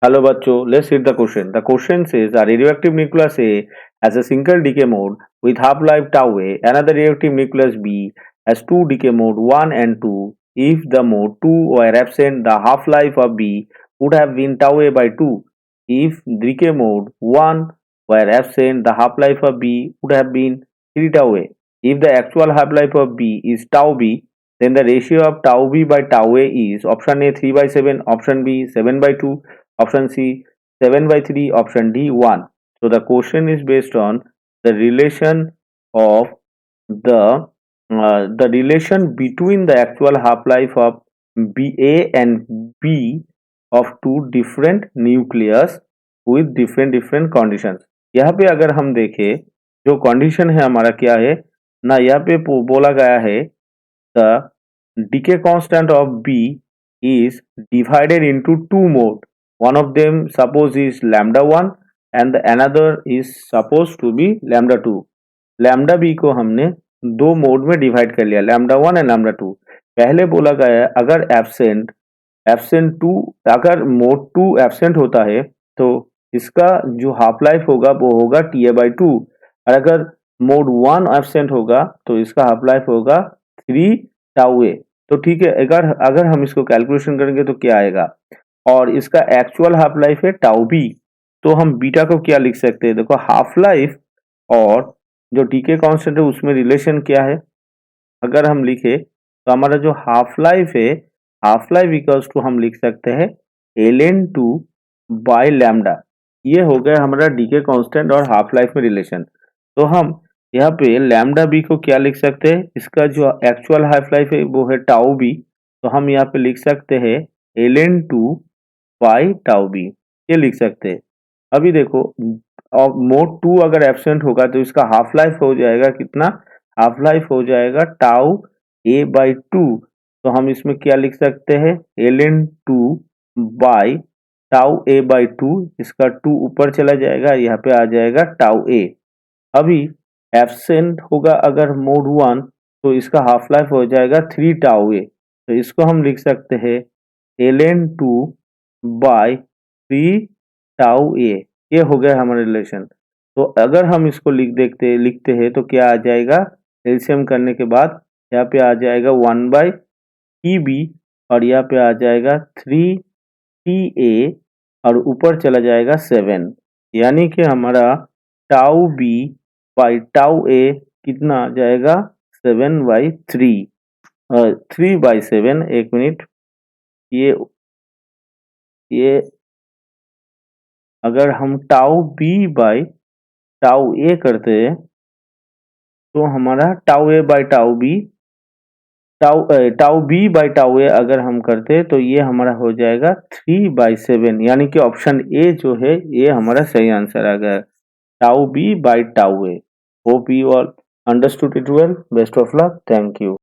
Hello bachcho, let's read the question. The question says a radioactive nucleus A has a single decay mode with half-life tau A. Another radioactive nucleus B has two decay mode 1 and 2. If the mode 2 were absent, the half-life of B would have been tau A by 2. If decay mode 1 were absent, the half-life of B would have been 3 tau A. If the actual half-life of B is tau B, then the ratio of tau B by tau A is option A 3 by 7, option B 7 by 2, option C 7 by 3, option D 1. So the question is based on the relation of the relation between the actual half-life of A and B of two different nucleus with different conditions. यहाँ पे अगर हम देखें जो condition है हमारा क्या है ना, यहाँ पे बोला गया है the decay constant of B is divided into two mode. One of them suppose is lambda 1 and the another is supposed to be lambda 2. lambda b को हमने दो मोड में डिवाइड कर लिया, lambda 1 एंड lambda 2. पहले बोला गया है अगर एब्सेंट 2, अगर मोड 2 एब्सेंट होता है तो इसका जो हाफ लाइफ होगा वो होगा TA बाई 2, और अगर मोड 1 एब्सेंट होगा तो इसका हाफ लाइफ होगा 3 टाउ ए. तो ठीक है, अगर अगर हम इसको कैलकुलेशन करेंगे तो क्या आएगा, और इसका एक्चुअल हाफ लाइफ है टाउ बी. तो हम बीटा को क्या लिख सकते हैं, देखो हाफ लाइफ और जो डीके कांस्टेंट है उसमें रिलेशन क्या है. अगर हम लिखे तो हमारा जो हाफ लाइफ है, हाफ लाइफ इक्वल्स टू हम लिख सकते हैं ln2 बाय लैम्डा. ये हो गया हमारा डीके कांस्टेंट और हाफ लाइफ में रिलेशन. तो हम यहाँ पे लैम्डा बी को क्या लिख सकते हैं, इसका जो एक्चुअल हाफ लाइफ है वो है टाउ बी. तो हम यहाँ पे लिख सकते हैं ln2 बाई टाउ बी, ये लिख सकते हैं. अभी देखो और मोड 2 अगर एब्सेंट होगा तो इसका हाफ लाइफ हो जाएगा कितना, हाफ लाइफ हो जाएगा टाउ ए बाई 2. तो हम इसमें क्या लिख सकते हैं ln2 by tau A by 2, इसका 2 ऊपर चला जाएगा, यहाँ पे आ जाएगा टाउ ए. अभी एब्सेंट होगा अगर मोड 1 तो इसका हाफ लाइफ हो जाएगा 3 टाउ ए. तो इसको हम लिख सकते हैं ln2 बाई 3 टाउ ए. ये हो गया हमारा रिलेशन. तो अगर हम इसको लिखते हैं तो क्या आ जाएगा, एलसीएम करने के बाद यहाँ पे आ जाएगा 1 बाई टी बी, और यहाँ पे आ जाएगा 3 टी ए, और ऊपर चला जाएगा 7. यानी कि हमारा टाउ बी बाई टाउ ए कितना आ जाएगा 7 बाई 3, 3 बाई 7. एक मिनट, ये अगर हम tau B by tau A करते हैं तो हमारा tau A by tau B, tau B by tau A अगर हम करते हैं तो ये हमारा हो जाएगा 3 बाई 7. यानी कि ऑप्शन ए जो है ये हमारा सही आंसर आ गया, tau B by tau A. Hope you all understood it well. Best of luck. Thank you.